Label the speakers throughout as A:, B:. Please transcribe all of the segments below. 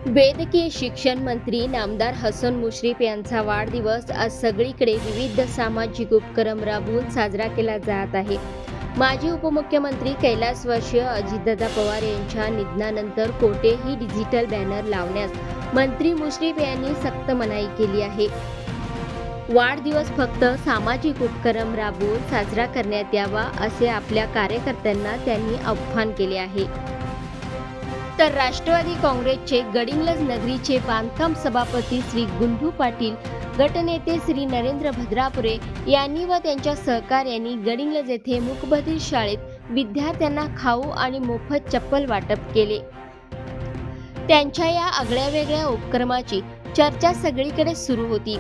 A: वैद्यकीय शिक्षण मंत्री नामदार हसन मुश्रीफ यांचा वाढदिवस आज सगळीकडे विविध सामाजिक उपक्रम राबवून साजरा केला जात आहे। माजी उपमुख्यमंत्री कैलासवासी अजितदादा पवार यांच्या निधनानंतर कोठेही डिजिटल बॅनर लावण्यास मंत्री मुश्रीफ यांनी सक्त मनाई केली आहे। वाढदिवस फक्त सामाजिक उपक्रम राबवून साजरा करण्यात यावा असे आपल्या कार्यकर्त्यांना त्यांनी आवाहन केले आहे। तर राष्ट्रवादी काँग्रेसचे गडिंग्लज नगरीचे बांधकाम सभापती श्री गुंडू पाटील, गटनेते श्री नरेंद्र भद्रापुरे यांनी व त्यांच्या सहकार्यांनी गडिंग्लज येथे मूकबधीर शाळेत विद्यार्थ्यांना खाऊ आणि मोफत चप्पल वाटप केले। त्यांच्या या आगळ्यावेगळ्या उपक्रमाची चर्चा सगळीकडे सुरू होती।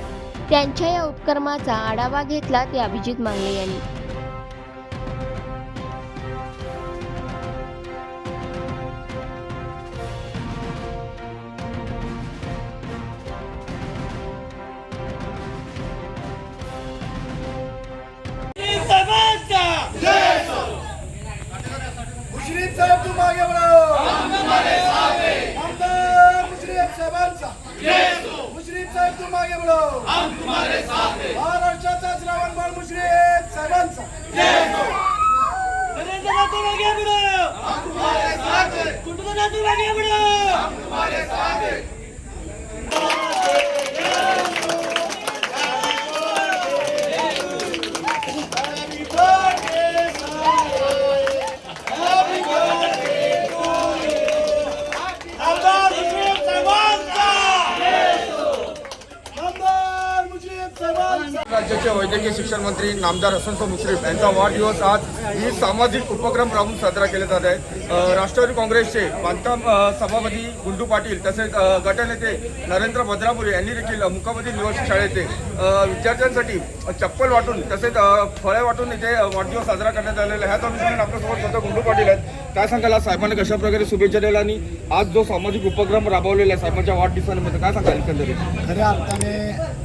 A: त्यांच्या या उपक्रमाचा आढावा घेतला ते अभिजित मांगले यांनी।
B: मुश्रीफ साहब तुम आगे बढ़ो, हम तुम्हारे साथ हैं। आमदार मुश्रीफ साहेबांचा मुश्रीफ साहेब तुम आगे बढ़ो, हम तुम्हारे साथ हैं। महाराष्ट्राचा श्रावणबाळ मुश्रीफ साहेबांचा नरेंद्र तुम आगे बढ़ो, हम तुम्हारे साथ हैं। कुटुंबा तुम आगे बढ़ो, हम तुम्हारे साथ हैं।
C: राज्याचे वैद्यकीय शिक्षण मंत्री नामदार हसन मुश्रीफ यांचा वाढदिवस आज विविध सामाजिक उपक्रम राबवून साजरा केला जात आहे। राष्ट्रवादी काँग्रेसचे बांधकाम सभापती गुंडू पाटील तसेच गटनेते नरेंद्र भद्रापुरे यांनी देखील मुकाबधीर निवासी शाळेचे विद्यार्थ्यांसाठी चप्पल वाटून तसेच फळे वाटून इथे वाढदिवस साजरा करण्यात आलेला आहे। ह्याच अनुषंगाने आपल्यासोबत स्वतः गुंडू पाटील आहेत। काय सांगाल, आज साहेबांनी कशा प्रकारे शुभेच्छा दिल्या आणि आज जो सामाजिक उपक्रम राबवलेला आहे साहेबांच्या वाढदिवसानिमित्त काय सांगाल एकंदरीत?
B: खऱ्या अर्थाने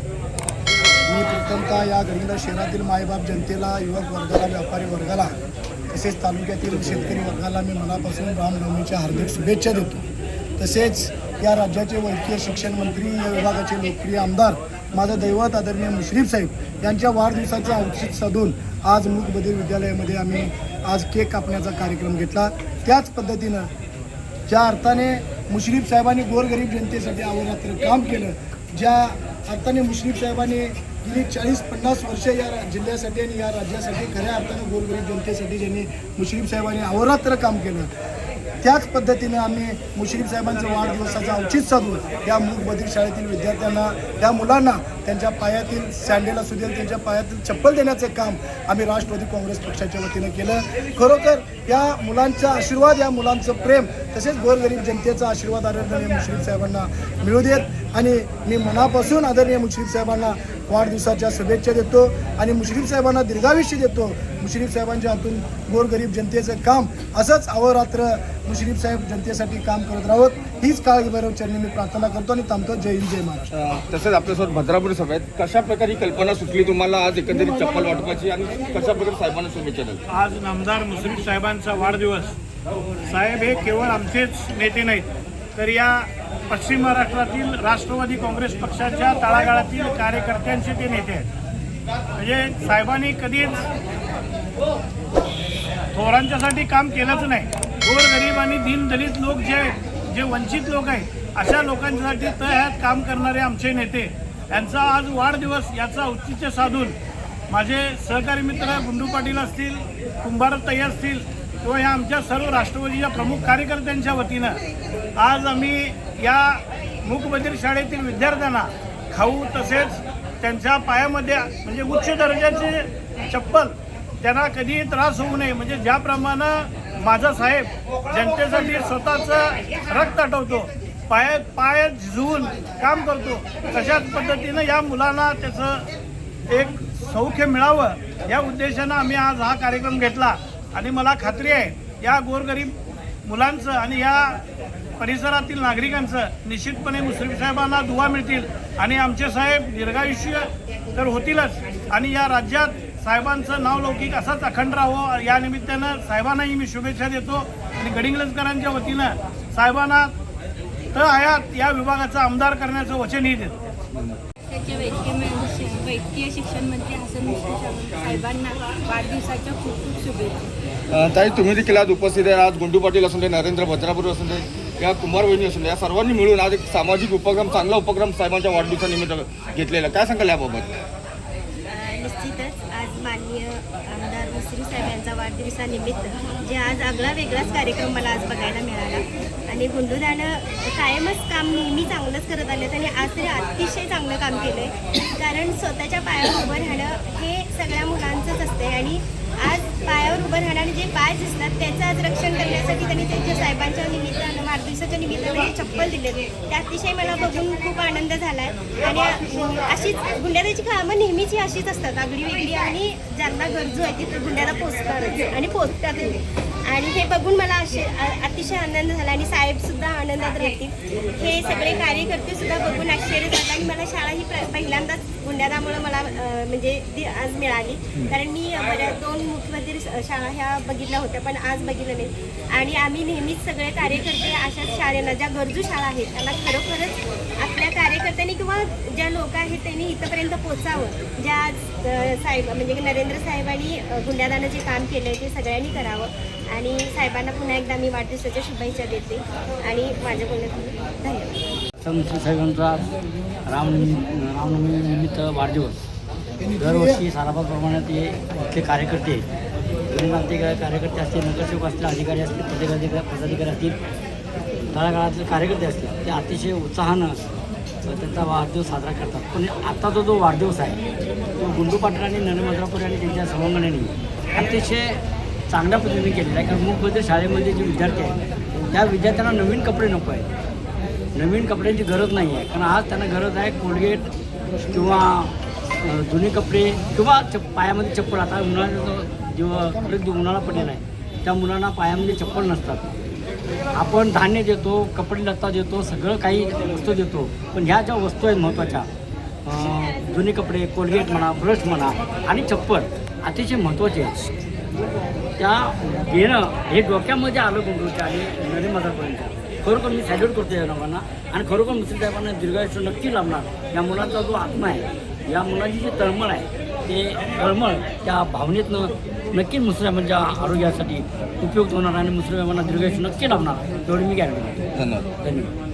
B: मी प्रथमतः या गडिंग्लज शहरातील मायबाप जनतेला, युवक वर्गाला, व्यापारी वर्गाला तसेच तालुक्यातील शेतकरी वर्गाला मी मनापासून रामनवमीच्या हार्दिक शुभेच्छा देतो। तसेच या राज्याचे वैद्यकीय शिक्षण मंत्री, या विभागाचे लोकप्रिय आमदार, माझं दैवत आदरणीय मुश्रीफ साहेब यांच्या वाढदिवसाचं औचित्य साधून आज मूकबधीर विद्यालयामध्ये आम्ही आज केक कापण्याचा कार्यक्रम घेतला। त्याच पद्धतीनं ज्या अर्थाने मुश्रीफ साहेबांनी गोरगरीब जनतेसाठी अहोरात्र काम केलं, ज्या अर्थाने मुश्रीफ साहेबांनी गेली 40-50 वर्ष या जिल्ह्यासाठी आणि या राज्यासाठी खऱ्या अर्थानं गोरगरीब जनतेसाठी ज्यांनी मुश्रीफ साहेबांनी अहोरात्र काम केलं, त्याच पद्धतीने आम्ही मुश्रीफ साहेबांच्या वाढदिवसाचा औचित्य साधून या मूकबधीर शाळेतील विद्यार्थ्यांना, त्या मुलांना त्यांच्या पायातील सँडेल असू दे, त्यांच्या पायातील चप्पल देण्याचं काम आम्ही राष्ट्रवादी काँग्रेस पक्षाच्या वतीनं केलं। खरोखर या मुलांचा आशीर्वाद, या मुलांचं प्रेम तसेच गोरगरीब जनतेचा आशीर्वाद आदरणीय मुश्रीफ साहेबांना मिळू देत आणि मी मनापासून आदरणीय मुश्रीफ साहेबांना वाढदिवसाच्या शुभेच्छा देतो आणि मुश्रीफ साहेबांना दीर्घायुष्य देतो। मुश्रीफ साहेबांच्या हातून गोरगरीब जनतेचं काम असंच अहोरात्र मुश्रीफ साहेब जनतेसाठी काम करत राहोत, हीच काळभैरव चरणी मी प्रार्थना करतो आणि थांबतो। जय हिंद, जय महाराष्ट्र।
C: तसेच आपल्यासोबत भद्रापुरे सभेत कशा प्रकारे ही कल्पना सुचली तुम्हाला आज एकंदरीत चप्पल वाटपाची आणि कशा प्रकारे साहेबांना शुभेच्छा द्याल?
D: आज नामदार मुश्रीफ साहेबांचा वाढदिवस। साहेब हे केवळ आमचेच नेते नाहीत, तर या पश्चिम महाराष्ट्रातील राष्ट्रवादी काँग्रेस पक्षाच्या तळागाळातील कार्यकर्त्यांचे ते नेते आहेत। म्हणजे साहेबांनी कधीच थोरांच्यासाठी काम केलंच नाही। गोरगरीब आणि दीनदलित लोक जे वंचित लोक आहेत अशा लोकांसाठी तळ्यात काम करणारे आमचे नेते, यांचा आज वाढदिवस, याचा औचित्य साधून माझे सहकारी मित्र गुंडू पाटील असतील, कुंभारताई असतील किंवा या आमच्या सर्व राष्ट्रवादीच्या प्रमुख कार्यकर्त्यांच्या वतीनं आज आम्ही या मूकबधीर शाळेतील विद्यार्थ्यांना खाऊ तसेच त्यांच्या पायामध्ये म्हणजे उच्च दर्जाचे चप्पल, त्यांना कधी त्रास होऊ नये, म्हणजे ज्याप्रमाणे माझा साहेब जनतेसाठी स्वतःचं रक्त आटवतो, पाय झिजवून काम करतो, तशाच पद्धतीनं या मुलांना त्याचं एक सौख्य मिळावं या उद्देशानं आम्ही आज हा कार्यक्रम घेतला। आणि मला खात्री आहे या गोरगरीब मुलांचं आणि या परिसरातील नागरिकांचं निश्चितपणे मुश्रीफ साहेबांना दुवा मिळतील आणि आमचे साहेब दीर्घायुष्य तर होतीलच आणि या राज्यात साहेबांचं नावलौकिक असाच अखंड राहावं या निमित्तानं साहेबांनाही मी शुभेच्छा देतो आणि गडिंग्लजकरांच्या वतीनं साहेबांना हयात या विभागाचा आमदार करण्याचं वचनही देतो.
E: त्याचे वैद्यकीय शिक्षण मंत्री हसन मुश्रीफ साहेबांना वाढदिवसाच्या खूप खूप शुभेच्छा.
C: ताई, तुम्ही देखील आज उपस्थित आहे. आज गुंडू पाटील असून दे, नरेंद्र भद्रापूर असून दे, या कुमार वहिनी असून दे, या सर्वांनी मिळून आज एक सामाजिक उपक्रम, चांगला उपक्रम साहेबांच्या वाढदिवसानिमित्त घेतलेला. काय सांगाल याबाबत?
E: निश्चितच आज माननीय आमदार मुश्रीफ साहेब यांचा वाढदिवसानिमित्त जे आज आगळा वेगळाच कार्यक्रम मला आज बघायला मिळाला. आणि गुंडूदानं कायमच काम नेहमी चांगलंच करत आले आणि आज तरी अतिशय चांगलं काम केलं आहे. कारण स्वतःच्या पायावर उभं राहणं हे सगळ्या मुलांचंच असते आणि आज पायावर उभं राहणं आणि जे पाय दिसतात त्याचं आज रक्षण करण्यासाठी त्यांनी त्यांच्या साहेबांच्या निमित्तानं वाढदिवसाच्या निमित्तानं जे चप्पल दिले ते अतिशय मला बघून खूप आनंद झाला आहे. आणि अशीच गुंड्याची कामं नेहमीची अशीच असतात, आगळी वेगळी, आणि ज्यांना गरजू आहे तिथे गुंड्याला पोचतात आणि पोचतातही. आणि हे बघून मला अतिशय आनंद झाला आणि साहेबसुद्धा आनंदात राहतील. हे सगळे कार्यकर्ते सुद्धा बघून आश्चर्य झालं. आणि मला शाळा ही पहिल्यांदाच गुंड्यादामुळं मला म्हणजे ती आज मिळाली. कारण मी बऱ्याच 2 मुख्यमंत्री शाळा ह्या बघितल्या होत्या पण आज बघितलं नाही. आणि आम्ही नेहमीच सगळे कार्यकर्ते अशाच शाळेला, ज्या गरजू शाळा आहेत त्यांना खरोखरच आपल्या कार्यकर्त्यांनी किंवा ज्या लोक आहेत त्यांनी इथंपर्यंत पोचावं. ज्या साहेब म्हणजे नरेंद्र साहेबांनी गुंड्यादानं जे काम केलं आहे ते सगळ्यांनी करावं. आणि साहेबांना पुन्हा एकदा मी वाढदिवसाच्या शुभेच्छा देते आणि माझ्या बोलण्यात धन्यवाद.
F: मुश्रीफ साहेबांचा रामनवमी निमित्त वाढदिवस दरवर्षी सालाबादप्रमाणे ते इथले कार्यकर्ते, कार्यकर्ते असतील, नगरसेवक असतील, अधिकारी असतील, पदाधिकारी असतील, तळागाळातले कार्यकर्ते असतील, ते अतिशय उत्साहानं त्यांचा वाढदिवस साजरा करतात. पण आत्ताचा जो वाढदिवस आहे तो गुंडू पाटील आणि नरेंद्र भद्रापूर आणि त्यांच्या सवंगण्याने अतिशय चांगल्या पद्धतीने केलेला आहे. कारण मुख्यमंत्री शाळेमध्ये जे विद्यार्थी आहेत त्या विद्यार्थ्यांना नवीन कपडे नको आहेत, नवीन कपड्यांची गरज नाही आहे. कारण आज त्यांना गरज आहे कोलगेट किंवा जुने कपडे किंवा पायामध्ये चप्पल. आता उन्हाळा पडलेला आहे त्या मुलांना पायामध्ये चप्पल नसतात. आपण धान्य देतो, कपडे लत्ता देतो, सगळं काही वस्तू देतो, पण ह्या ज्या वस्तू आहेत महत्त्वाच्या, जुने कपडे, कोलगेट म्हणा, ब्रश म्हणा आणि चप्पल अतिशय महत्त्वाचे आहेत. त्या घेणं हे डोक्यामध्ये आलं गुंडूच्या आणि नरेंद्र भद्रापूरच्या. खरोखर मी सॅल्यूट करतो या लोकांना आणि खरोखर मुश्रीफ साहेबांना दीर्घायुष्य नक्की लाभणार. या मुलांचा जो आत्मा आहे, या मुलांची जी तळमळ आहे ते तळमळ त्या भावनेतनं नक्की मुश्रीफ साहेबांच्या आरोग्यासाठी उपयुक्त होणार आणि मुश्रीफ साहेबांना दीर्घायुष्य नक्की लाभणार, एवढी मी गॅरंटी देतो.
C: धन्यवाद.
F: धन्यवाद.